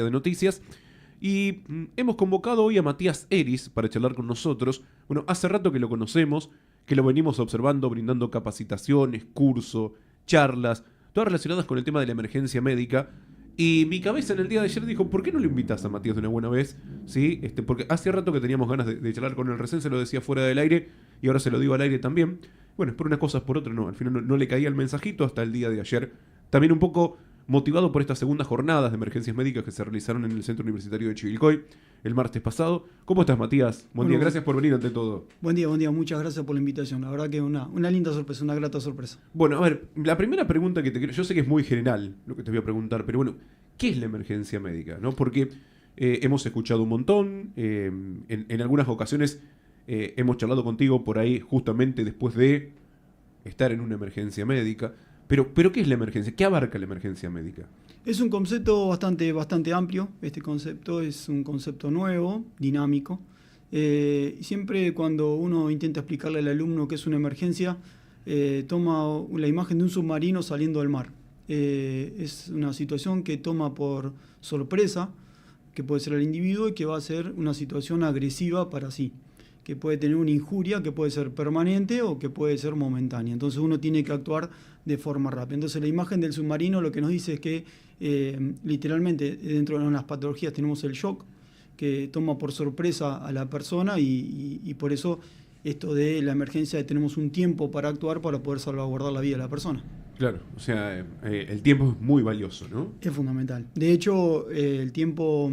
de noticias. Y hemos convocado hoy a Matías Eris para charlar con nosotros. Bueno, hace rato que lo conocemos, que lo venimos observando, brindando capacitaciones, cursos, charlas, todas relacionadas con el tema de la emergencia médica. Y mi cabeza en el día de ayer dijo, ¿por qué no lo invitas a Matías de una buena vez? ¿Sí? Porque hace rato que teníamos ganas de charlar con él, recién se lo decía fuera del aire y ahora se lo digo al aire también. Bueno, por unas cosas, por otras no, al final no le caía el mensajito hasta el día de ayer. También un poco motivado por estas segundas jornadas de emergencias médicas que se realizaron en el Centro Universitario de Chivilcoy el martes pasado. ¿Cómo estás, Matías? Buen día, gracias por venir ante todo. Buen día, muchas gracias por la invitación. La verdad que una linda sorpresa, una grata sorpresa. Bueno, a ver, la primera pregunta que te quiero, yo sé que es muy general lo que te voy a preguntar, pero bueno, ¿qué es la emergencia médica? ¿No? Porque hemos escuchado un montón, en algunas ocasiones hemos charlado contigo por ahí justamente después de estar en una emergencia médica. Pero ¿qué es la emergencia? ¿Qué abarca la emergencia médica? Es un concepto bastante amplio. Este concepto es un concepto nuevo, dinámico. Siempre cuando uno intenta explicarle al alumno qué es una emergencia, toma la imagen de un submarino saliendo del mar. Es una situación que toma por sorpresa, que puede ser el individuo y que va a ser una situación agresiva para sí, que puede tener una injuria que puede ser permanente o que puede ser momentánea. Entonces uno tiene que actuar de forma rápida. Entonces la imagen del submarino lo que nos dice es que literalmente dentro de las patologías tenemos el shock que toma por sorpresa a la persona y por eso esto de la emergencia tenemos un tiempo para actuar para poder salvaguardar la vida de la persona. Claro, o sea, el tiempo es muy valioso, ¿no? Es fundamental. De hecho, el tiempo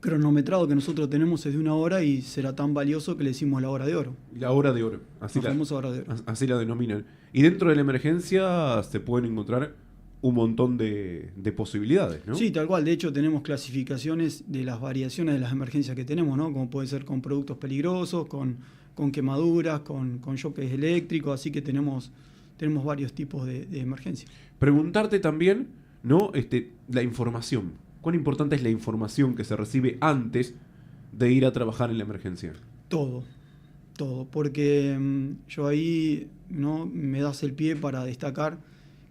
cronometrado que nosotros tenemos es de 1 hora y será tan valioso que le decimos la hora de oro. La hora de oro, La famosa hora de oro. Así la denominan. Y dentro de la emergencia se pueden encontrar un montón de posibilidades, ¿no? Sí, tal cual. De hecho, tenemos clasificaciones de las variaciones de las emergencias que tenemos, ¿no? Como puede ser con productos peligrosos, con quemaduras, con choques eléctricos, así que tenemos varios tipos de emergencia. Preguntarte también, ¿no? La información. ¿Cuán importante es la información que se recibe antes de ir a trabajar en la emergencia? Todo, porque yo ahí, ¿no?, me das el pie para destacar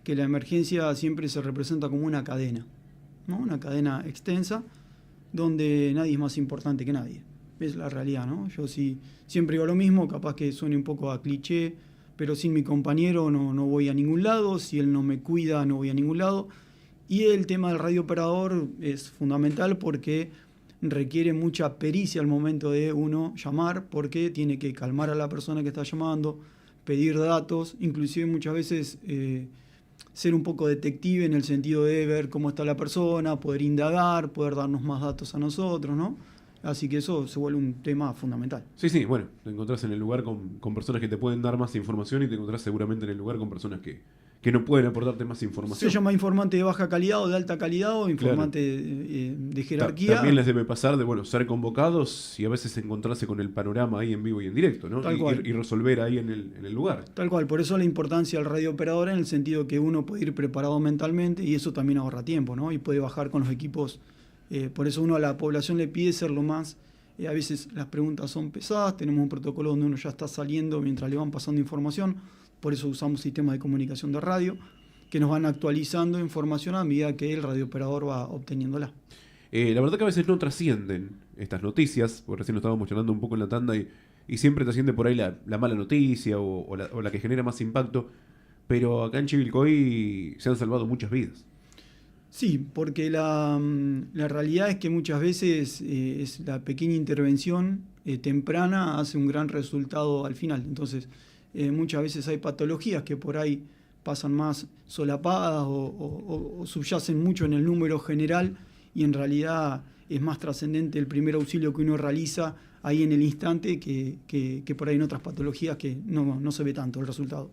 que la emergencia siempre se representa como una cadena, ¿no? Una cadena extensa donde nadie es más importante que nadie. Es la realidad, ¿no? Yo siempre digo lo mismo, capaz que suene un poco a cliché, pero sin mi compañero no voy a ningún lado, si él no me cuida no voy a ningún lado. Y el tema del radiooperador es fundamental porque requiere mucha pericia al momento de uno llamar, porque tiene que calmar a la persona que está llamando, pedir datos, inclusive muchas veces ser un poco detective en el sentido de ver cómo está la persona, poder indagar, poder darnos más datos a nosotros, ¿no? Así que eso se vuelve un tema fundamental. Sí, bueno, te encontrás en el lugar con personas que te pueden dar más información y te encontrás seguramente en el lugar con personas que no pueden aportarte más información. Se llama informante de baja calidad o de alta calidad o informante de jerarquía. También les debe pasar de ser convocados y a veces encontrarse con el panorama ahí en vivo y en directo, ¿no? Y resolver ahí en el lugar. Tal cual, por eso la importancia del radiooperador en el sentido que uno puede ir preparado mentalmente y eso también ahorra tiempo, ¿no? Y puede bajar con los equipos. Por eso uno a la población le pide ser lo más. A veces las preguntas son pesadas, tenemos un protocolo donde uno ya está saliendo mientras le van pasando información. Por eso usamos sistemas de comunicación de radio que nos van actualizando información a medida que el radiooperador va obteniéndola. La verdad que a veces no trascienden estas noticias, porque recién lo estábamos charlando un poco en la tanda y siempre trasciende por ahí la mala noticia o la que genera más impacto, pero acá en Chivilcoy se han salvado muchas vidas. Sí, porque la realidad es que muchas veces es la pequeña intervención temprana hace un gran resultado al final. Entonces, muchas veces hay patologías que por ahí pasan más solapadas o subyacen mucho en el número general y en realidad es más trascendente el primer auxilio que uno realiza ahí en el instante que por ahí en otras patologías que no se ve tanto el resultado.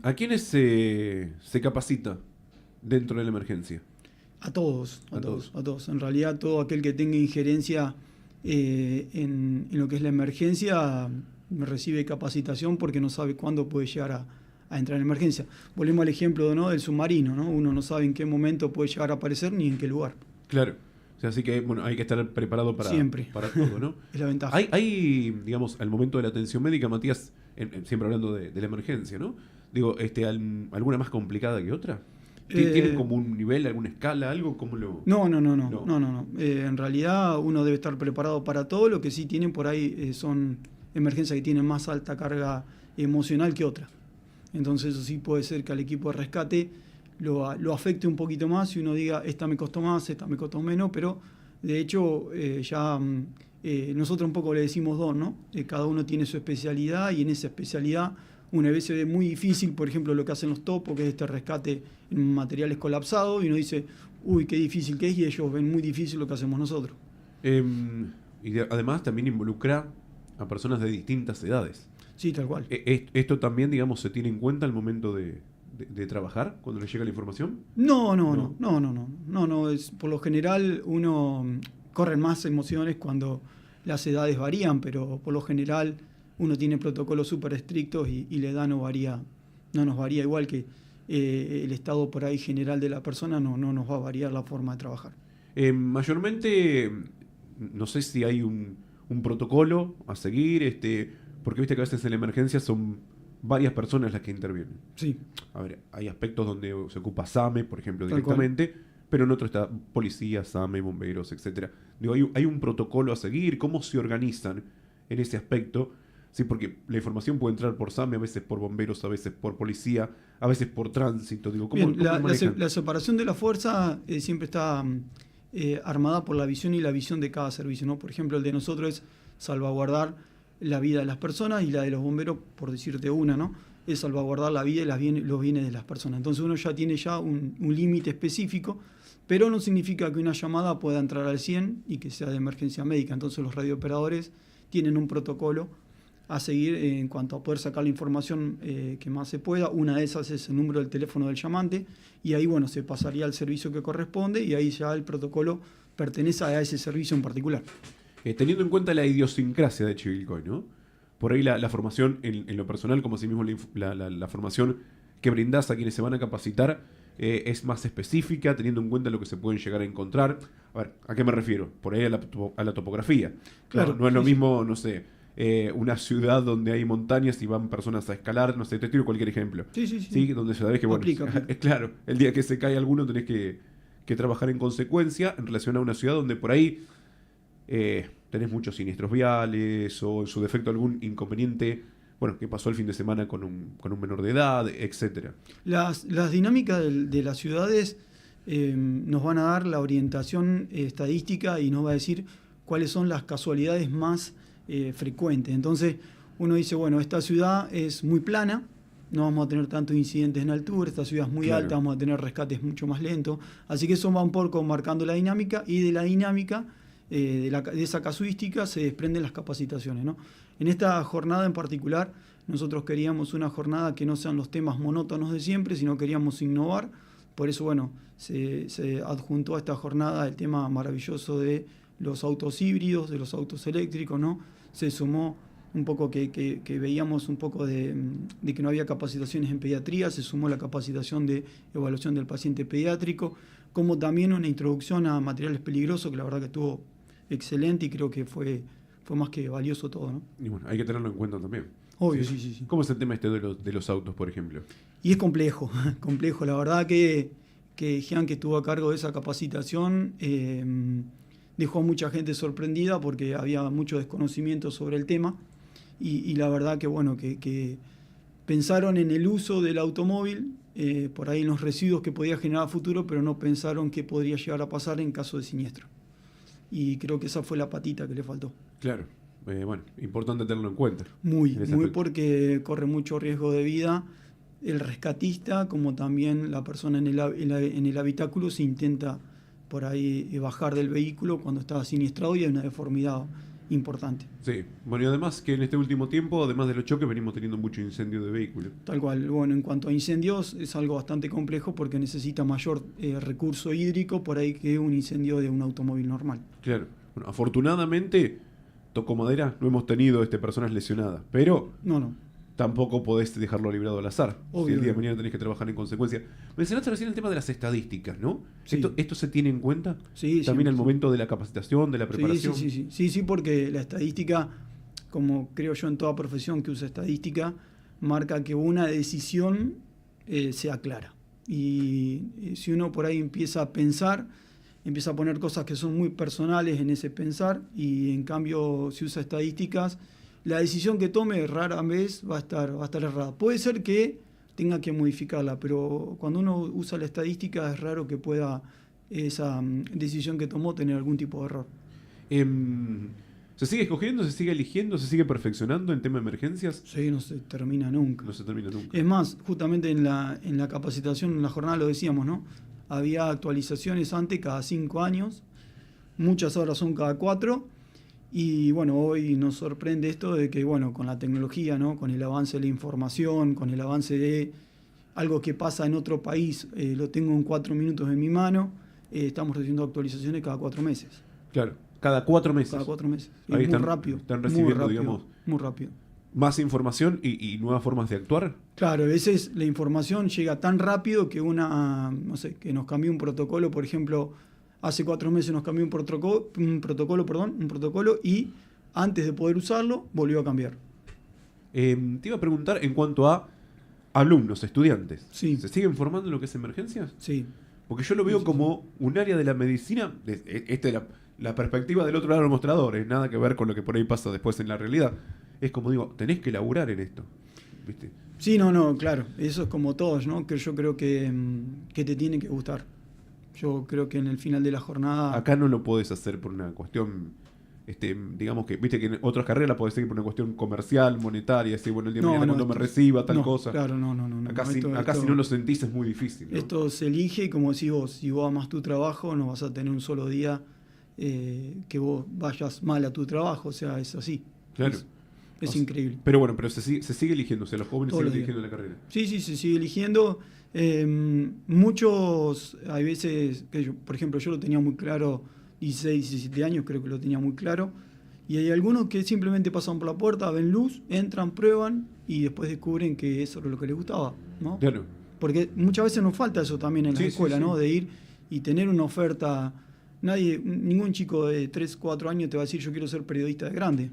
¿A quiénes se capacita dentro de la emergencia? A todos. En realidad todo aquel que tenga injerencia en lo que es la emergencia recibe capacitación porque no sabe cuándo puede llegar a entrar en emergencia. Volvemos al ejemplo, ¿no?, del submarino, ¿no? Uno no sabe en qué momento puede llegar a aparecer ni en qué lugar. Claro. O sea, así que hay que estar preparado para todo, ¿no? Es la ventaja. Hay, digamos, al momento de la atención médica, Matías, siempre hablando de la emergencia, ¿no? Digo, ¿alguna más complicada que otra? ¿Tienen como un nivel, alguna escala, algo? ¿Cómo lo...? No. En realidad uno debe estar preparado para todo. Lo que sí tienen por ahí son emergencias que tienen más alta carga emocional que otras. Entonces eso sí puede ser que al equipo de rescate lo afecte un poquito más y uno diga, esta me costó más, esta me costó menos, pero de hecho nosotros un poco le decimos dos, ¿no? Cada uno tiene su especialidad y en esa especialidad una vez se ve muy difícil, por ejemplo, lo que hacen los topos, que es este rescate en materiales colapsados, y uno dice, uy, qué difícil que es, y ellos ven muy difícil lo que hacemos nosotros. Además también involucra a personas de distintas edades. Sí, tal cual. ¿Esto también, digamos, se tiene en cuenta al momento de trabajar, cuando le llega la información? No. Por lo general uno corren más emociones cuando las edades varían, pero por lo general uno tiene protocolos súper estrictos y la edad no nos varía, igual que el estado por ahí general de la persona no nos va a variar la forma de trabajar. Mayormente, no sé si hay un protocolo a seguir, porque viste que a veces en la emergencia son varias personas las que intervienen. Sí. A ver, hay aspectos donde se ocupa SAME, por ejemplo, Tal directamente, pero en otro está policía, SAME, bomberos, etcétera. Digo, hay un protocolo a seguir, ¿cómo se organizan en ese aspecto? Sí, porque la información puede entrar por SAME, a veces por bomberos, a veces por policía, a veces por tránsito. Digo, ¿cómo la separación de la fuerza siempre está armada por la visión y la visión de cada servicio, ¿no? Por ejemplo, el de nosotros es salvaguardar la vida de las personas, y la de los bomberos, por decirte una, ¿no? Es salvaguardar la vida y los bienes de las personas. Entonces uno ya tiene un límite específico, pero no significa que una llamada pueda entrar al 100 y que sea de emergencia médica. Entonces los radiooperadores tienen un protocolo a seguir en cuanto a poder sacar la información que más se pueda. Una de esas es el número del teléfono del llamante, y ahí se pasaría al servicio que corresponde, y ahí ya el protocolo pertenece a ese servicio en particular. Teniendo en cuenta la idiosincrasia de Chivilcoy, ¿no? Por ahí la formación en lo personal, como así mismo la formación que brindás a quienes se van a capacitar, es más específica, teniendo en cuenta lo que se pueden llegar a encontrar. A ver, ¿a qué me refiero? Por ahí a la topografía. Claro, no es lo mismo, no sé, una ciudad donde hay montañas y van personas a escalar, no sé, te tiro cualquier ejemplo. Sí. Donde sabés que, bueno, Aplica. es claro, el día que se cae alguno tenés que trabajar en consecuencia en relación a una ciudad donde por ahí tenés muchos siniestros viales o en su defecto algún inconveniente, bueno, que pasó el fin de semana con un menor de edad, etcétera. Las dinámicas de las ciudades nos van a dar la orientación estadística y nos va a decir cuáles son las casualidades más frecuentes. Entonces uno dice, bueno, esta ciudad es muy plana, no vamos a tener tantos incidentes en altura, esta ciudad es muy alta, vamos a tener rescates mucho más lentos. Así que eso va un poco marcando la dinámica, y de la dinámica de esa casuística se desprenden las capacitaciones, ¿no? En esta jornada en particular, nosotros queríamos una jornada que no sean los temas monótonos de siempre, sino queríamos innovar. Por eso, se adjuntó a esta jornada el tema maravilloso de los autos híbridos, de los autos eléctricos, ¿no? Se sumó un poco que veíamos un poco de que no había capacitaciones en pediatría, se sumó la capacitación de evaluación del paciente pediátrico, como también una introducción a materiales peligrosos, que la verdad que estuvo excelente, y creo que fue más que valioso todo, ¿no? Y bueno, hay que tenerlo en cuenta también. Obvio, sí. ¿Cómo es el tema de los autos, por ejemplo? Y es complejo. La verdad que Jean, que estuvo a cargo de esa capacitación, dejó a mucha gente sorprendida porque había mucho desconocimiento sobre el tema, y la verdad que pensaron en el uso del automóvil, por ahí en los residuos que podía generar a futuro, pero no pensaron qué podría llegar a pasar en caso de siniestro. Y creo que esa fue la patita que le faltó. Claro, importante tenerlo en cuenta. Muy, porque corre mucho riesgo de vida el rescatista, como también la persona en el habitáculo se intenta por ahí bajar del vehículo cuando está siniestrado y hay una deformidad importante. Sí, bueno, y además que en este último tiempo, además de los choques, venimos teniendo mucho incendio de vehículos. Tal cual. Bueno, en cuanto a incendios, es algo bastante complejo porque necesita mayor recurso hídrico por ahí que un incendio de un automóvil normal. Claro. Bueno, afortunadamente, toco madera, no hemos tenido personas lesionadas, pero tampoco podés dejarlo librado al azar. Obvio. Si el día de mañana tenés que trabajar en consecuencia. Mencionaste recién el tema de las estadísticas, ¿no? Sí. ¿Esto se tiene en cuenta? Sí, también al sí. momento de la capacitación, de la preparación. Sí, porque la estadística, como creo yo en toda profesión que usa estadística, marca que una decisión sea clara. Y si uno por ahí empieza a pensar, empieza a poner cosas que son muy personales en ese pensar, y en cambio si usa estadísticas, la decisión que tome rara vez va a estar errada. Puede ser que tenga que modificarla, pero cuando uno usa la estadística es raro que pueda esa decisión que tomó tener algún tipo de error. ¿Se sigue escogiendo, se sigue eligiendo, se sigue perfeccionando en tema de emergencias? Sí, no se termina nunca. No se termina nunca. Es más, justamente en la capacitación, en la jornada lo decíamos, ¿no? Había actualizaciones antes cada 5 años, muchas ahora son cada 4, y bueno, hoy nos sorprende esto de que, bueno, con la tecnología, ¿no? Con el avance de la información, con el avance de algo que pasa en otro país, lo tengo en 4 minutos en mi mano, estamos recibiendo actualizaciones cada 4 meses. Claro, cada 4 meses. Cada 4 meses. Ahí Es muy rápido. Están recibiendo, muy rápido, digamos, muy rápido. más información y nuevas formas de actuar. Claro, a veces la información llega tan rápido que no sé, que nos cambió un protocolo, por ejemplo, hace 4 meses nos cambió un protocolo y antes de poder usarlo volvió a cambiar. Te iba a preguntar en cuanto a alumnos, estudiantes. Sí. ¿Se siguen formando en lo que es emergencias? Sí. Porque yo lo veo como un área de la medicina, la perspectiva del otro lado del mostrador, es nada que ver con lo que por ahí pasa después en la realidad. Es como digo, tenés que laburar en esto, ¿viste? Sí, no, claro, eso es como todos, ¿no? Que yo creo que te tiene que gustar. Yo creo que en el final de la jornada... Acá no lo podés hacer por una cuestión, digamos que, viste que en otras carreras la podés seguir por una cuestión comercial, monetaria, decir, bueno, el día de mañana cuando me reciba tal cosa. Claro, no. Acá, si no lo sentís es muy difícil, ¿no? Esto se elige, y como decís vos, si vos amás tu trabajo, no vas a tener un solo día que vos vayas mal a tu trabajo, o sea, es así. Claro. Es increíble. Pero bueno, se sigue eligiendo, o sea, los jóvenes Todos siguen los días. eligiendo la carrera. Sí, se sigue eligiendo. Muchos, hay veces, por ejemplo, yo lo tenía muy claro, 16, 17 años, creo que lo tenía muy claro. Y hay algunos que simplemente pasan por la puerta, ven luz, entran, prueban y después descubren que eso era lo que les gustaba, ¿no? Claro. Porque muchas veces nos falta eso también en la escuela, sí. ¿no? De ir y tener una oferta. Ningún chico de 3, 4 años te va a decir yo quiero ser periodista de grande,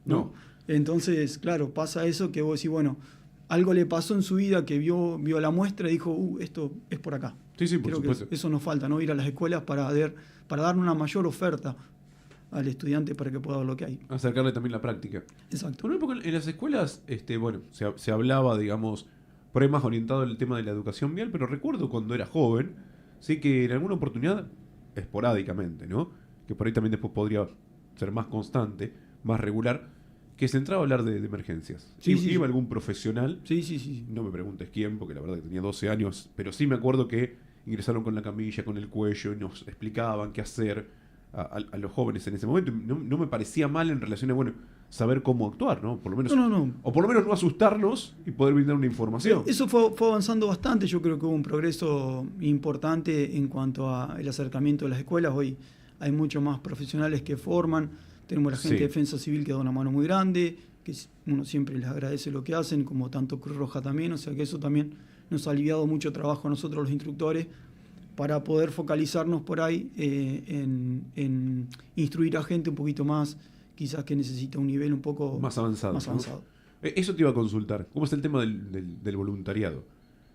¿no? Entonces, claro, pasa eso que vos decís, bueno, algo le pasó en su vida que vio la muestra y dijo, esto es por acá. Sí, por Creo supuesto. que eso nos falta, ¿no? Ir a las escuelas para dar una mayor oferta al estudiante para que pueda ver lo que hay. Acercarle también la práctica. Exacto. Bueno, porque en las escuelas, bueno, se hablaba, digamos, por ahí más orientado al tema de la educación vial, pero recuerdo cuando era joven, sí que en alguna oportunidad, esporádicamente, ¿no? Que por ahí también después podría ser más constante, más regular, que se entraba a hablar de emergencias. Sí, Iba algún profesional, Sí. no me preguntes quién, porque la verdad que tenía 12 años, pero sí me acuerdo que ingresaron con la camilla, con el cuello, y nos explicaban qué hacer a los jóvenes en ese momento. No me parecía mal en relación a, bueno, saber cómo actuar, ¿no? Por lo menos, No. O por lo menos no asustarnos y poder brindar una información. Eso fue avanzando bastante. Yo creo que hubo un progreso importante en cuanto al acercamiento de las escuelas. Hoy hay muchos más profesionales que forman. Tenemos la gente de Defensa Civil que da una mano muy grande, que uno siempre les agradece lo que hacen, como tanto Cruz Roja también. O sea que eso también nos ha aliviado mucho trabajo a nosotros los instructores para poder focalizarnos por ahí en instruir a gente un poquito más, quizás que necesita un nivel un poco más avanzado. ¿no? Eso te iba a consultar. ¿Cómo es el tema del voluntariado?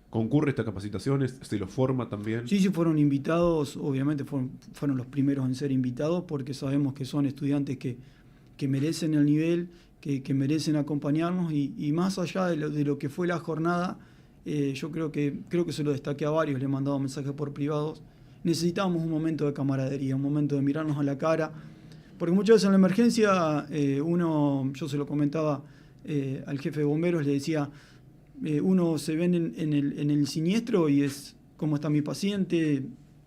¿Concurre estas capacitaciones? ¿Se los forma también? Sí, fueron invitados, obviamente fueron los primeros en ser invitados, porque sabemos que son estudiantes que merecen el nivel, que merecen acompañarnos, y más allá de lo que fue la jornada, yo creo que se lo destaqué a varios, le he mandado mensajes por privados. Necesitábamos un momento de camaradería, un momento de mirarnos a la cara, porque muchas veces en la emergencia yo se lo comentaba al jefe de bomberos, le decía, uno se ve en el siniestro y es cómo está mi paciente,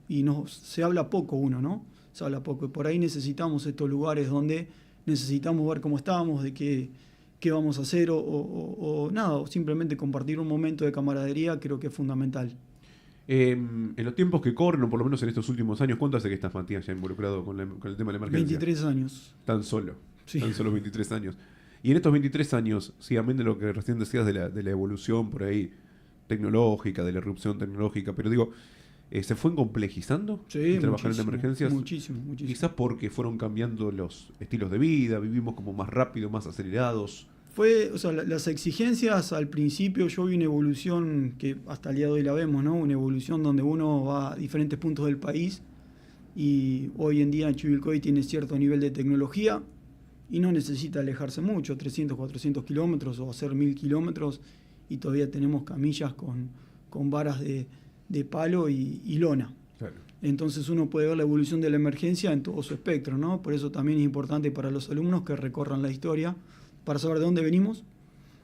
y se habla poco uno, ¿no? Se habla poco, y por ahí necesitamos estos lugares donde necesitamos ver cómo estamos, de qué vamos a hacer, o nada, o simplemente compartir un momento de camaradería. Creo que es fundamental. En los tiempos que corren, o por lo menos en estos últimos años, ¿cuánto hace que estás, Matías, ya involucrado con el tema de la emergencia? 23 años. Tan solo. Sí. Tan solo 23 años. Y en estos 23 años, sí, amén de lo que recién decías de la evolución por ahí tecnológica, de la irrupción tecnológica, pero digo, ¿se fue complejizando trabajar en emergencias? Muchísimo. Quizás porque fueron cambiando los estilos de vida, vivimos como más rápido, más acelerados. O sea, las exigencias al principio, yo vi una evolución que hasta el día de hoy la vemos, ¿no? Una evolución donde uno va a diferentes puntos del país y hoy en día Chivilcoy tiene cierto nivel de tecnología y no necesita alejarse mucho, 300, 400 kilómetros o hacer 1000 kilómetros, y todavía tenemos camillas con varas de palo y lona. Claro. Entonces uno puede ver la evolución de la emergencia en todo su espectro, ¿no? Por eso también es importante para los alumnos que recorran la historia para saber de dónde venimos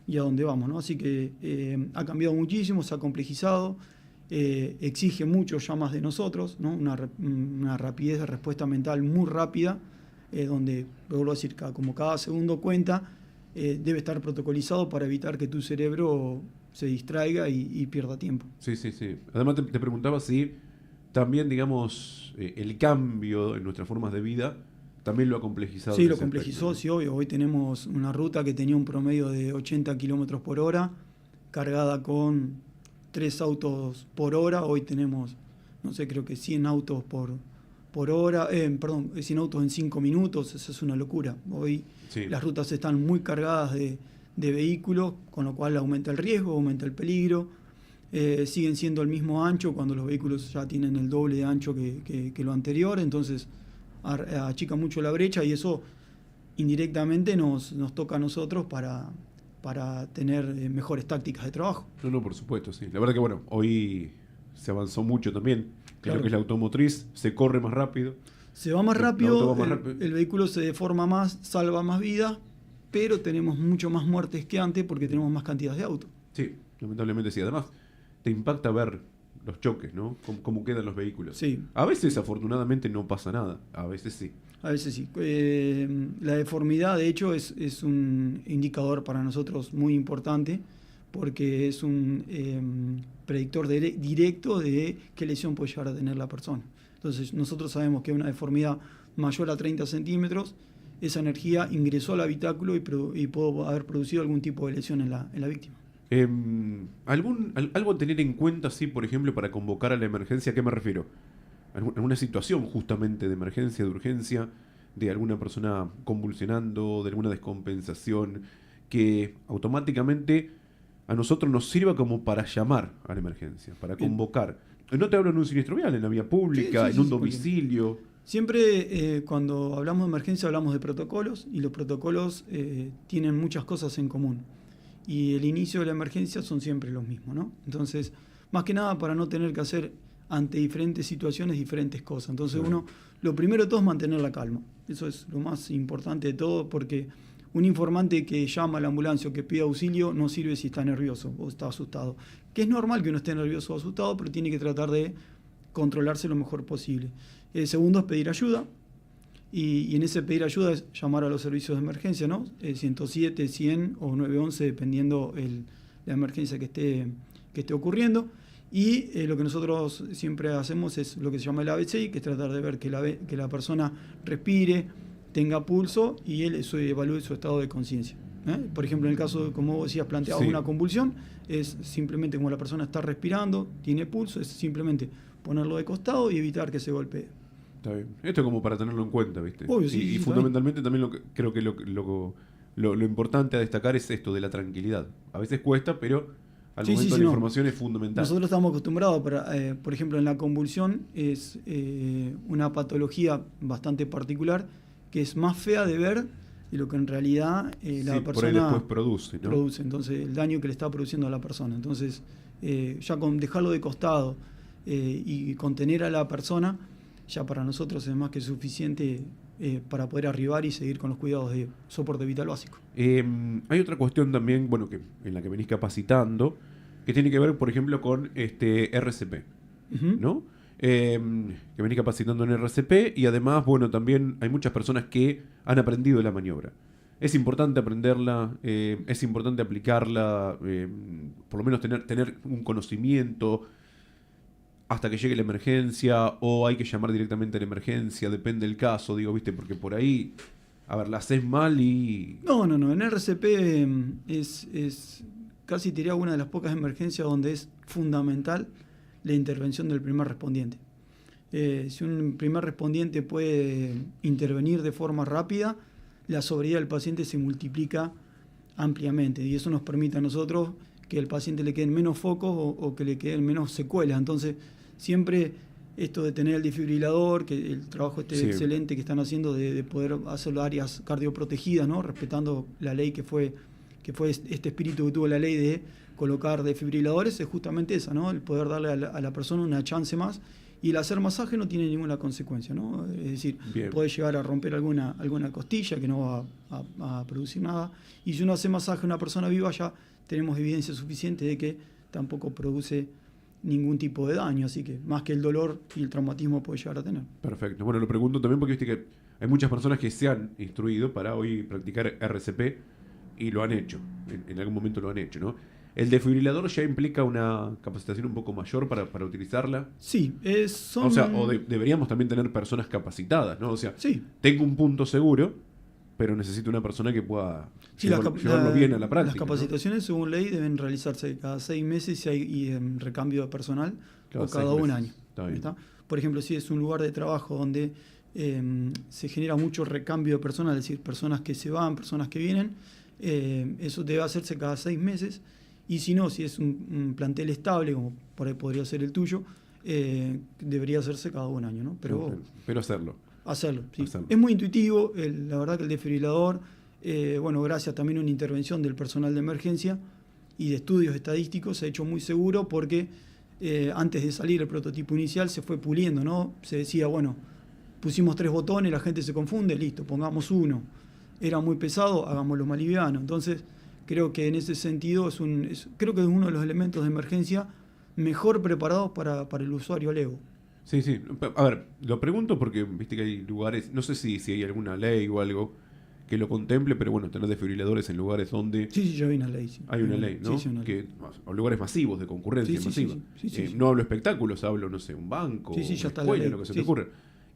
y a dónde vamos, ¿no? Así que ha cambiado muchísimo, se ha complejizado, exige mucho ya más de nosotros, ¿no? Una rapidez de respuesta mental muy rápida, donde, vuelvo a decir, como cada segundo cuenta, debe estar protocolizado para evitar que tu cerebro se distraiga y pierda tiempo. Sí, sí, sí. Además te preguntaba si también, digamos, el cambio en nuestras formas de vida también lo ha complejizado. Sí, en lo ese complejizó, aspecto, sí, obvio. Hoy tenemos una ruta que tenía un promedio de 80 kilómetros por hora, cargada con 3 autos por hora. Hoy tenemos, no sé, creo que 100 autos por hora, 100 autos en 5 minutos, eso es una locura. Hoy Sí. las rutas están muy cargadas de vehículos, con lo cual aumenta el riesgo, aumenta el peligro. Siguen siendo el mismo ancho cuando los vehículos ya tienen el doble de ancho que lo anterior, entonces achica mucho la brecha y eso indirectamente nos toca a nosotros para tener mejores tácticas de trabajo. No, no, por supuesto, sí. La verdad que, bueno, hoy se avanzó mucho también. Claro Claro. que es la automotriz, se corre más rápido. Se va más El auto rápido, va más rápido. el vehículo se deforma más, salva más vidas, pero tenemos mucho más muertes que antes porque tenemos más cantidad de autos. Sí, lamentablemente sí. Además, te impacta ver los choques, ¿no? Cómo quedan los vehículos. Sí. A veces, afortunadamente, no pasa nada. A veces sí. A veces sí. La deformidad, de hecho, es un indicador para nosotros muy importante porque es un predictor directo de qué lesión puede llegar a tener la persona. Entonces, nosotros sabemos que una deformidad mayor a 30 centímetros, esa energía ingresó al habitáculo y pudo haber producido algún tipo de lesión en la víctima. ¿Algo a tener en cuenta, sí, por ejemplo, para convocar a la emergencia? ¿A qué me refiero? ¿Alguna situación justamente de emergencia, de urgencia, de alguna persona convulsionando, de alguna descompensación, que automáticamente a nosotros nos sirva como para llamar a la emergencia, para Bien. convocar? No te hablo en un siniestro vial, en la vía pública, Sí, sí, en un sí, domicilio. Siempre cuando hablamos de emergencia hablamos de protocolos y los protocolos tienen muchas cosas en común. Y el inicio de la emergencia son siempre los mismos, ¿no? Entonces, más que nada para no tener que hacer ante diferentes situaciones diferentes cosas. Entonces Sí. uno, lo primero de todo es mantener la calma. Eso es lo más importante de todo porque un informante que llama a la ambulancia o que pide auxilio no sirve si está nervioso o está asustado. Que es normal que uno esté nervioso o asustado, pero tiene que tratar de controlarse lo mejor posible. El segundo es pedir ayuda. Y en ese pedir ayuda es llamar a los servicios de emergencia, ¿no? 107, 100 o 911, dependiendo la emergencia que esté ocurriendo. Y lo que nosotros siempre hacemos es lo que se llama el ABCI, que es tratar de ver que la persona respire, tenga pulso y él evalúe su estado de conciencia. Por ejemplo, en el caso, como vos decías, planteado Sí. una convulsión, es simplemente como la persona está respirando, tiene pulso, es simplemente ponerlo de costado y evitar que se golpee. Está bien. Esto es como para tenerlo en cuenta, ¿viste? Obvio, sí, y sí, fundamentalmente también creo que lo importante a destacar es esto de la tranquilidad. A veces cuesta, pero al Sí, momento sí, de sí, la no. información es fundamental. Nosotros estamos acostumbrados, por ejemplo, en la convulsión es una patología bastante particular que es más fea de ver de lo que en realidad la Sí, por ahí persona después produce, ¿no? produce. Entonces, el daño que le está produciendo a la persona. Entonces, ya con dejarlo de costado y contener a la persona, ya para nosotros es más que suficiente para poder arribar y seguir con los cuidados de soporte vital básico. Hay otra cuestión también, bueno, en la que venís capacitando, que tiene que ver, por ejemplo, con RCP, Ujú. ¿no? Que venís capacitando en RCP y además, bueno, también hay muchas personas que han aprendido la maniobra. Es importante aprenderla, es importante aplicarla, por lo menos tener un conocimiento hasta que llegue la emergencia, o hay que llamar directamente a la emergencia, depende del caso, digo, ¿viste? Porque por ahí, a ver, la haces mal y... No. En RCP es casi te diría una de las pocas emergencias donde es fundamental la intervención del primer respondiente. Si un primer respondiente puede intervenir de forma rápida, la sobriedad del paciente se multiplica ampliamente, y eso nos permite a nosotros que al paciente le queden menos focos o que le queden menos secuelas. Entonces, siempre esto de tener el desfibrilador, que el trabajo excelente que están haciendo de poder hacer áreas cardioprotegidas, ¿no? Respetando la ley que fue este espíritu que tuvo la ley de colocar desfibriladores, es justamente esa, ¿no? El poder darle a la persona una chance más. Y el hacer masaje no tiene ninguna consecuencia, ¿no? Es decir, puede llegar a romper alguna costilla que no va a producir nada. Y si uno hace masaje a una persona viva, ya tenemos evidencia suficiente de que tampoco produce ningún tipo de daño. Así que más que el dolor y el traumatismo puede llegar a tener. Perfecto. Bueno, lo pregunto también porque viste que hay muchas personas que se han instruido para hoy practicar RCP y lo han hecho. En algún momento lo han hecho, ¿no? ¿El desfibrilador ya implica una capacitación un poco mayor para utilizarla? Sí, O sea, deberíamos también tener personas capacitadas, ¿no? O sea, sí. Tengo un punto seguro, pero necesito una persona que pueda llevarlo bien a la práctica. Las capacitaciones, ¿no? Según ley, deben realizarse cada 6 meses y en recambio de personal o cada un año. ¿Está? Por ejemplo, si es un lugar de trabajo donde se genera mucho recambio de personal, es decir, personas que se van, personas que vienen, eso debe hacerse cada 6 meses. Y si no, si es un plantel estable, como por ahí podría ser el tuyo, debería hacerse cada un año, ¿no? Pero hacerlo. Sí. Es muy intuitivo, la verdad que el desfibrilador, gracias también a una intervención del personal de emergencia y de estudios estadísticos, se ha hecho muy seguro porque antes de salir el prototipo inicial se fue puliendo, ¿no? Se decía, pusimos 3 botones, la gente se confunde, listo, pongamos 1. Era muy pesado, hagámoslo más liviano. Entonces, creo que en ese sentido creo que es uno de los elementos de emergencia mejor preparados para el usuario LEGO. Sí. A ver, lo pregunto porque viste que hay lugares, no sé si hay alguna ley o algo que lo contemple, pero tener desfibriladores en lugares donde... Sí, ya vi una ley. Sí. Hay una ley, ¿no? Sí, una ley. O lugares masivos, de concurrencia masiva. Sí. No hablo espectáculos, hablo, no sé, un banco, ya una está escuela, lo que se te ocurra.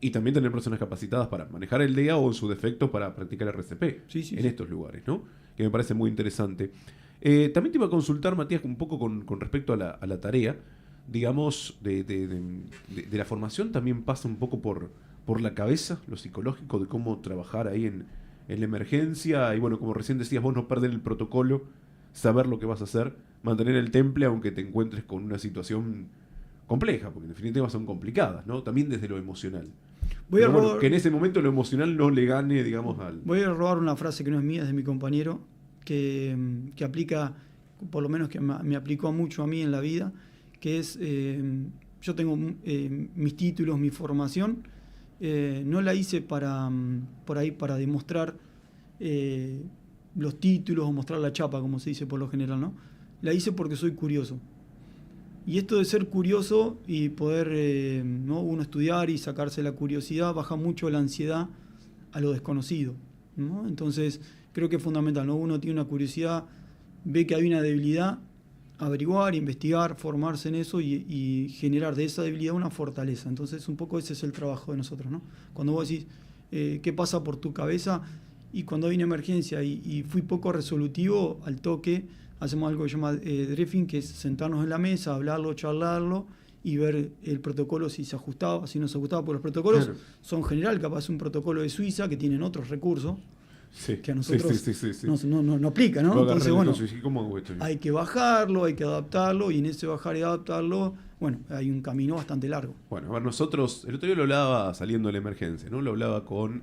Y también tener personas capacitadas para manejar el DEA o en su defecto para practicar RCP en estos lugares, ¿no? Que me parece muy interesante. También te iba a consultar, Matías, un poco con respecto a la tarea, digamos, de la formación. También pasa un poco por la cabeza, lo psicológico, de cómo trabajar ahí en la emergencia. Y como recién decías, vos no perder el protocolo, saber lo que vas a hacer, mantener el temple aunque te encuentres con una situación compleja, porque en definitiva son complicadas, ¿no? También desde lo emocional. Que en ese momento lo emocional no le gane, digamos, al... Voy a robar una frase que no es mía, es de mi compañero, que aplica, por lo menos que me aplicó mucho a mí en la vida, que es, yo tengo mis títulos, mi formación, no la hice para demostrar los títulos o mostrar la chapa, como se dice por lo general, ¿no? La hice porque soy curioso. Y esto de ser curioso y poder uno estudiar y sacarse la curiosidad baja mucho la ansiedad a lo desconocido, ¿no? Entonces creo que es fundamental, ¿no? Uno tiene una curiosidad, ve que hay una debilidad, averiguar, investigar, formarse en eso y generar de esa debilidad una fortaleza. Entonces un poco ese es el trabajo de nosotros, ¿no? Cuando vos decís qué pasa por tu cabeza, y cuando hay una emergencia y fui poco resolutivo, al toque hacemos algo que se llama briefing, que es sentarnos en la mesa, hablarlo, charlarlo y ver el protocolo si se ajustaba, si no se ajustaba, porque los protocolos son general, capaz un protocolo de Suiza que tienen otros recursos que a nosotros no aplica, ¿no? Entonces, hay que bajarlo, hay que adaptarlo, y en ese bajar y adaptarlo, hay un camino bastante largo. A ver, nosotros, el otro día lo hablaba saliendo de la emergencia, ¿no? Lo hablaba con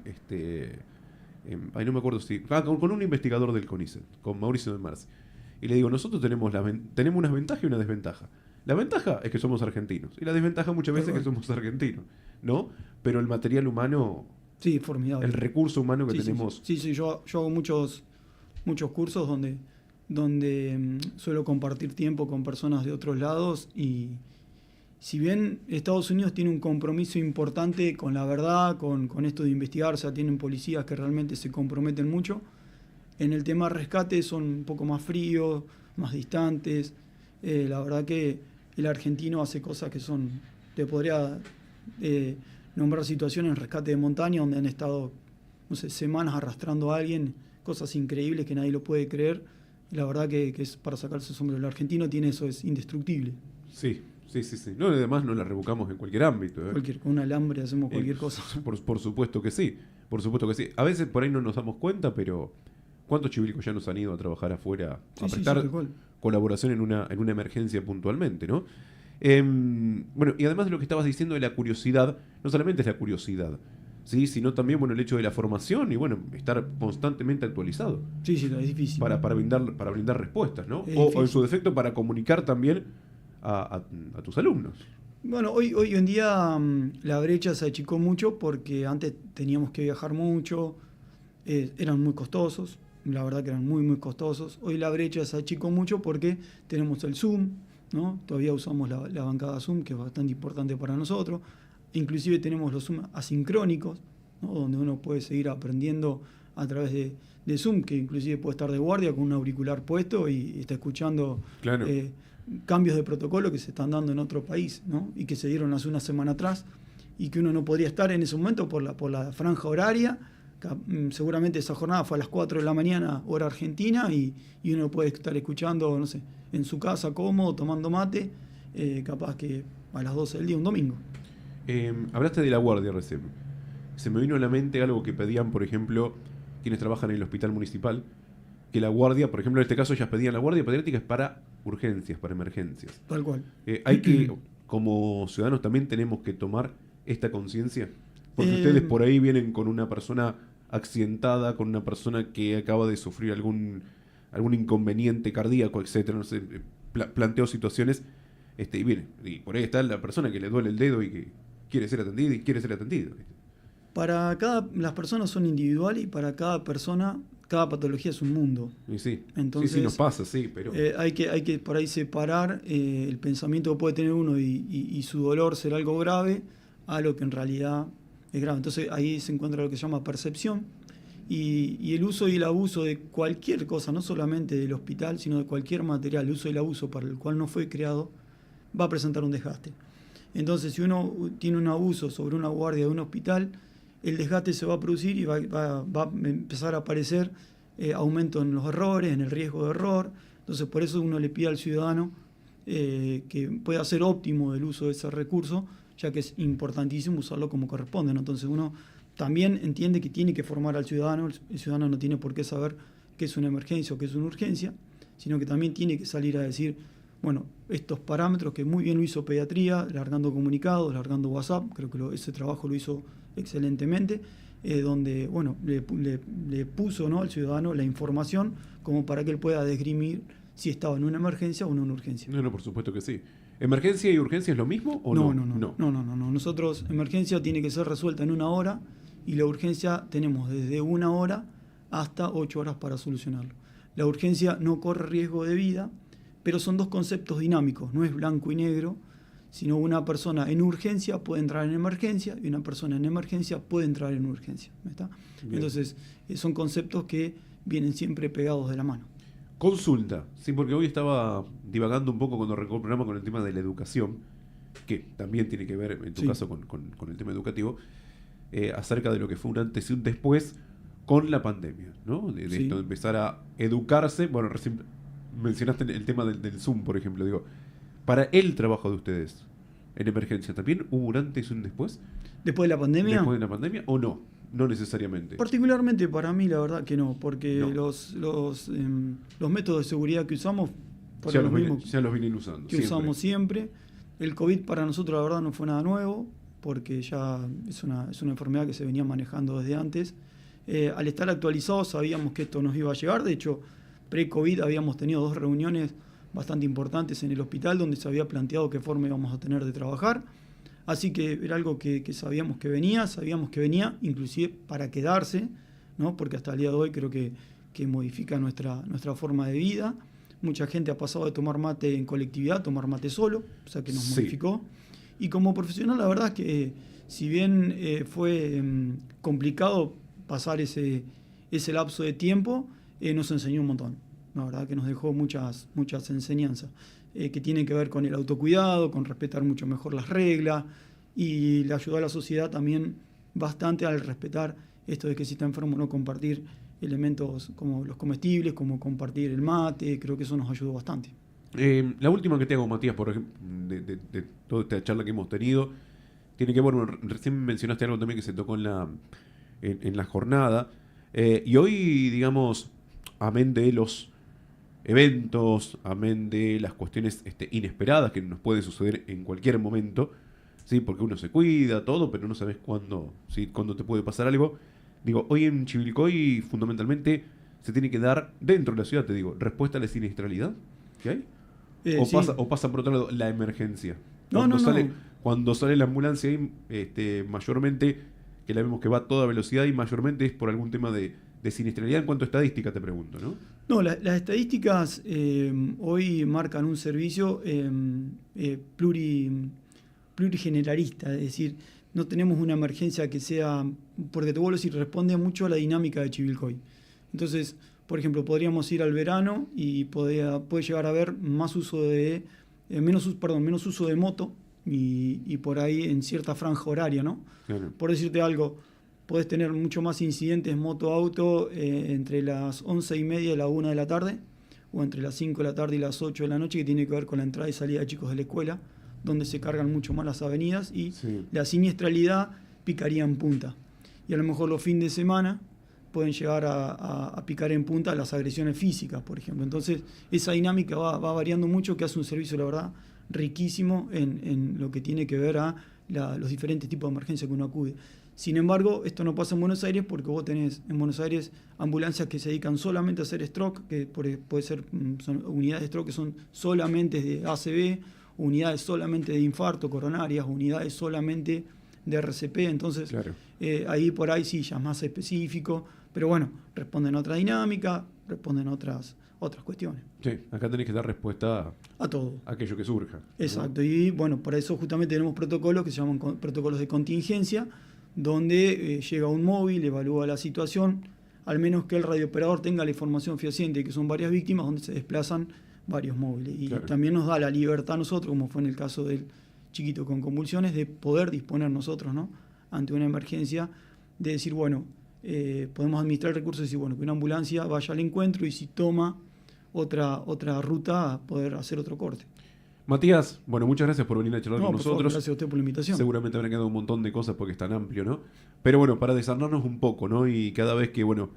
no me acuerdo si... con un investigador del CONICET, con Mauricio de Marci. Y le digo, nosotros tenemos una ventaja y una desventaja. La ventaja es que somos argentinos. Y la desventaja muchas veces es que somos argentinos, ¿no? Pero el material humano... Sí, formidable. El recurso humano que tenemos... Sí, yo hago muchos cursos donde suelo compartir tiempo con personas de otros lados, y si bien Estados Unidos tiene un compromiso importante con la verdad, con esto de investigar, o sea, tienen policías que realmente se comprometen mucho, en el tema rescate son un poco más fríos, más distantes. La verdad que el argentino hace cosas que son... Te podría nombrar situaciones en rescate de montaña donde han estado, no sé, semanas arrastrando a alguien, cosas increíbles que nadie lo puede creer. La verdad que es para sacarse el sombrero. El argentino tiene eso, es indestructible. Sí. No, además no la revocamos en cualquier ámbito. Con un alambre hacemos cualquier cosa. Por supuesto que sí. A veces por ahí no nos damos cuenta, pero ¿Cuántos chivilcos ya nos han ido a trabajar afuera a Sí, prestar tal cual. colaboración en una emergencia puntualmente, ¿no? Bueno, y además de lo que estabas diciendo de la curiosidad, no solamente es la curiosidad, ¿sí? Sino también, bueno, el hecho de la formación y, bueno, estar constantemente actualizado Sí, sí, es difícil. para brindar respuestas, ¿no? Es O en difícil. su defecto para comunicar también a tus alumnos. Bueno, hoy en día la brecha se achicó mucho porque antes teníamos que viajar mucho, eran muy costosos, la verdad que eran muy, muy costosos. Hoy la brecha se achicó mucho porque tenemos el Zoom, ¿no? Todavía usamos la bancada Zoom, que es bastante importante para nosotros. Inclusive tenemos los Zoom asincrónicos, ¿no? Donde uno puede seguir aprendiendo a través de Zoom, que inclusive puede estar de guardia con un auricular puesto y está escuchando Claro. cambios de protocolo que se están dando en otro país, ¿no? Y que se dieron hace una semana atrás y que uno no podría estar en ese momento por la franja horaria. Seguramente esa jornada fue a las 4 de la mañana, hora argentina, y uno puede estar escuchando, no sé, en su casa cómodo, tomando mate, capaz que a las 12 del día, un domingo. Hablaste de la guardia recién. Se me vino a la mente algo que pedían, por ejemplo, quienes trabajan en el hospital municipal, que la guardia, por ejemplo, en este caso ellas pedían la guardia pediátrica es para urgencias, para emergencias. Tal cual. Hay que, como ciudadanos, también tenemos que tomar esta conciencia. Porque Eh, ustedes por ahí vienen con una persona accidentada, con una persona que acaba de sufrir algún inconveniente cardíaco, etcétera, no sé, planteo situaciones, y viene, y por ahí está la persona que le duele el dedo y que quiere ser atendida y quiere ser atendido. Las personas son individuales y para cada persona, cada patología es un mundo. Y sí, Entonces, sí, nos pasa, sí, pero... hay que por ahí separar el pensamiento que puede tener uno y su dolor ser algo grave a lo que en realidad es grave. Entonces ahí se encuentra lo que se llama percepción y el uso y el abuso de cualquier cosa, no solamente del hospital, sino de cualquier material, el uso y el abuso para el cual no fue creado, va a presentar un desgaste. Entonces si uno tiene un abuso sobre una guardia de un hospital, el desgaste se va a producir y va a empezar a aparecer aumento en los errores, en el riesgo de error. Entonces por eso uno le pide al ciudadano que pueda ser óptimo el uso de ese recurso, ya que es importantísimo usarlo como corresponde, ¿no? Entonces uno también entiende que tiene que formar al ciudadano, el ciudadano no tiene por qué saber qué es una emergencia o qué es una urgencia, sino que también tiene que salir a decir, bueno, estos parámetros que muy bien lo hizo Pediatría, largando comunicados, largando WhatsApp, creo que ese trabajo lo hizo excelentemente, donde bueno, le puso, ¿no?, al ciudadano la información como para que él pueda desgrimir si estaba en una emergencia o en una urgencia. No, por supuesto que sí. ¿Emergencia y urgencia es lo mismo o No. no? Nosotros, emergencia tiene que ser resuelta en 1 hora y la urgencia tenemos desde 1 hora hasta 8 horas para solucionarlo. La urgencia no corre riesgo de vida, pero son dos conceptos dinámicos, no es blanco y negro, sino una persona en urgencia puede entrar en emergencia y una persona en emergencia puede entrar en urgencia. ¿Está? Entonces, son conceptos que vienen siempre pegados de la mano. Consulta, sí, porque hoy estaba divagando un poco cuando arrancó el programa con el tema de la educación, que también tiene que ver, en tu caso, con el tema educativo, acerca de lo que fue un antes y un después con la pandemia, ¿no? De esto de empezar a educarse. Bueno, recién mencionaste el tema del Zoom, por ejemplo. Digo, para el trabajo de ustedes en emergencia, ¿también hubo un antes y un después? ¿Después de la pandemia? ¿Después de la pandemia o no? No necesariamente. Particularmente para mí, la verdad que no, porque No. los métodos de seguridad que usamos Ya fueron los mismos los vienen usando. que usamos siempre. El COVID para nosotros, la verdad, no fue nada nuevo, porque ya es una enfermedad que se venía manejando desde antes. Al estar actualizados sabíamos que esto nos iba a llegar. De hecho, pre-COVID habíamos tenido 2 reuniones bastante importantes en el hospital donde se había planteado qué forma íbamos a tener de trabajar. Así que era algo que sabíamos que venía inclusive para quedarse, ¿no? Porque hasta el día de hoy creo que modifica nuestra forma de vida. Mucha gente ha pasado de tomar mate en colectividad a tomar mate solo, o sea que nos modificó. Y como profesional, la verdad es que si bien fue complicado pasar ese lapso de tiempo, nos enseñó un montón. La verdad que nos dejó muchas enseñanzas que tienen que ver con el autocuidado, con respetar mucho mejor las reglas, y le ayudó a la sociedad también bastante al respetar esto de que si está enfermo no compartir elementos como los comestibles, como compartir el mate. Creo que eso nos ayudó bastante. La última que te hago, Matías, por ejemplo, de toda esta charla que hemos tenido, tiene que ver, bueno, recién mencionaste algo también que se tocó en la jornada, y hoy, digamos, amén de los eventos, amén de las cuestiones inesperadas que nos puede suceder en cualquier momento, ¿sí? Porque uno se cuida, todo, pero no sabes cuándo, ¿sí? Cuándo te puede pasar algo. Digo, hoy en Chivilcoy fundamentalmente se tiene que dar, dentro de la ciudad, te digo, respuesta a la siniestralidad que hay. Sí. O pasa por otro lado la emergencia. No, no, no. Cuando sale la ambulancia ahí, mayormente, que la vemos que va a toda velocidad y mayormente es por algún tema de siniestralidad en cuanto a estadística, te pregunto, ¿no? No, las estadísticas hoy marcan un servicio plurigeneralista, es decir, no tenemos una emergencia que sea, porque te vuelvo a decir, responde mucho a la dinámica de Chivilcoy. Entonces, por ejemplo, podríamos ir al verano y puede llegar a haber más uso de, menos uso de moto y por ahí en cierta franja horaria, ¿no? Claro. Por decirte algo, podés tener mucho más incidentes moto-auto entre las 11:30 y la 1 de la tarde, o entre las 5 de la tarde y las 8 de la noche, que tiene que ver con la entrada y salida de chicos de la escuela, donde se cargan mucho más las avenidas y Sí. la siniestralidad picaría en punta. Y a lo mejor los fines de semana pueden llegar a picar en punta las agresiones físicas, por ejemplo. Entonces, esa dinámica va variando mucho, que hace un servicio, la verdad, riquísimo en lo que tiene que ver a los diferentes tipos de emergencias que uno acude. Sin embargo, esto no pasa en Buenos Aires porque vos tenés en Buenos Aires ambulancias que se dedican solamente a hacer stroke, que puede ser, son unidades de stroke que son solamente de ACV, unidades solamente de infarto, coronarias, unidades solamente de RCP, entonces Claro. Ahí por ahí sí ya es más específico, pero bueno, responden a otra dinámica, responden a otras cuestiones. Sí, acá tenés que dar respuesta A todo. a aquello que surja, ¿no? Exacto, y bueno, para eso justamente tenemos protocolos que se llaman protocolos de contingencia, donde llega un móvil, evalúa la situación, al menos que el radiooperador tenga la información fehaciente, que son varias víctimas, donde se desplazan varios móviles. Y Claro. también nos da la libertad a nosotros, como fue en el caso del chiquito con convulsiones, de poder disponer nosotros, ¿no?, ante una emergencia, de decir, bueno, podemos administrar recursos y decir, bueno, que una ambulancia vaya al encuentro y si toma otra ruta, poder hacer otro corte. Matías, bueno, muchas gracias por venir a charlar con Por favor, nosotros. gracias a usted por la invitación. Seguramente habrán quedado un montón de cosas porque es tan amplio, ¿no? Pero bueno, para desarmarnos un poco, ¿no? Y cada vez que, bueno,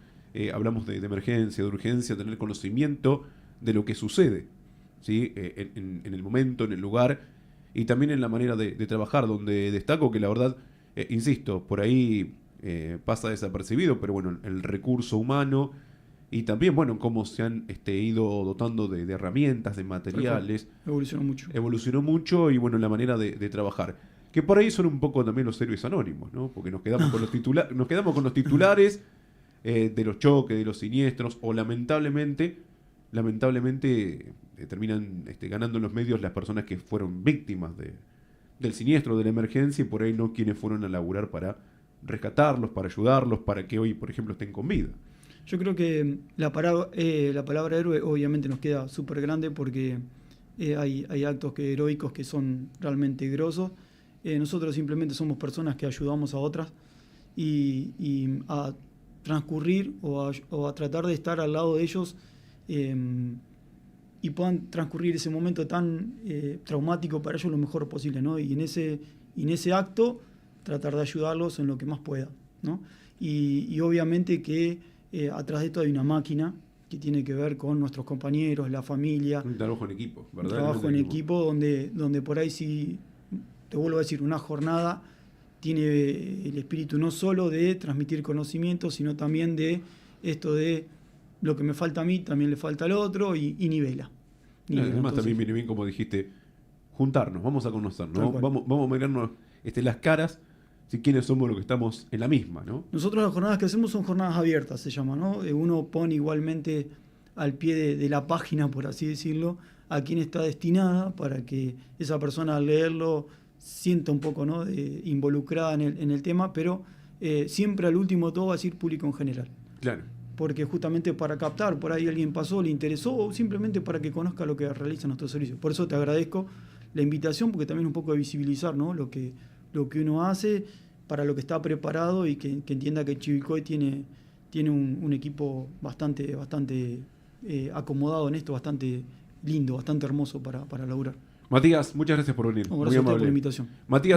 hablamos de emergencia, de urgencia, tener conocimiento de lo que sucede, ¿sí? En el momento, en el lugar y también en la manera de trabajar, donde destaco que la verdad, insisto, por ahí pasa desapercibido, pero bueno, el recurso humano y también, bueno, cómo se han ido dotando de herramientas, de materiales. Evolucionó mucho. Evolucionó mucho y bueno, la manera de trabajar. Que por ahí son un poco también los héroes anónimos, ¿no? Porque nos quedamos con los titulares de los choques, de los siniestros, o lamentablemente terminan ganando en los medios las personas que fueron víctimas del siniestro, de la emergencia, y por ahí no quienes fueron a laburar para rescatarlos, para ayudarlos, para que hoy, por ejemplo, estén con vida. Yo creo que la palabra héroe obviamente nos queda súper grande porque hay actos heroicos que son realmente grosos. Nosotros simplemente somos personas que ayudamos a otras y a transcurrir o a tratar de estar al lado de ellos y puedan transcurrir ese momento tan traumático para ellos lo mejor posible, ¿no? Y en ese acto tratar de ayudarlos en lo que más pueda, ¿no? Y obviamente que atrás de esto hay una máquina que tiene que ver con nuestros compañeros, la familia. Un trabajo en equipo, ¿verdad? Un trabajo en equipo donde por ahí sí, te vuelvo a decir, una jornada tiene el espíritu no solo de transmitir conocimiento, sino también de esto de lo que me falta a mí, también le falta al otro y nivela. Además Entonces, también viene bien, como dijiste, juntarnos, vamos a conocernos, Tal cual. vamos a mirarnos las caras, si quiénes somos los que estamos en la misma, ¿no? Nosotros las jornadas que hacemos son jornadas abiertas, se llama, ¿no? Uno pone igualmente al pie de la página, por así decirlo, a quién está destinada para que esa persona al leerlo sienta un poco, ¿no?, involucrada en el tema, pero siempre al último todo va a decir público en general. Claro. Porque justamente para captar, por ahí alguien pasó, le interesó, o simplemente para que conozca lo que realiza nuestro servicio. Por eso te agradezco la invitación, porque también un poco de visibilizar, ¿no?, lo que uno hace, para lo que está preparado y que entienda que Chivilcoy tiene un equipo bastante acomodado en esto, bastante lindo, bastante hermoso para laburar. Matías, muchas gracias por venir. No, Muy gracias a usted por amable. la invitación. Matías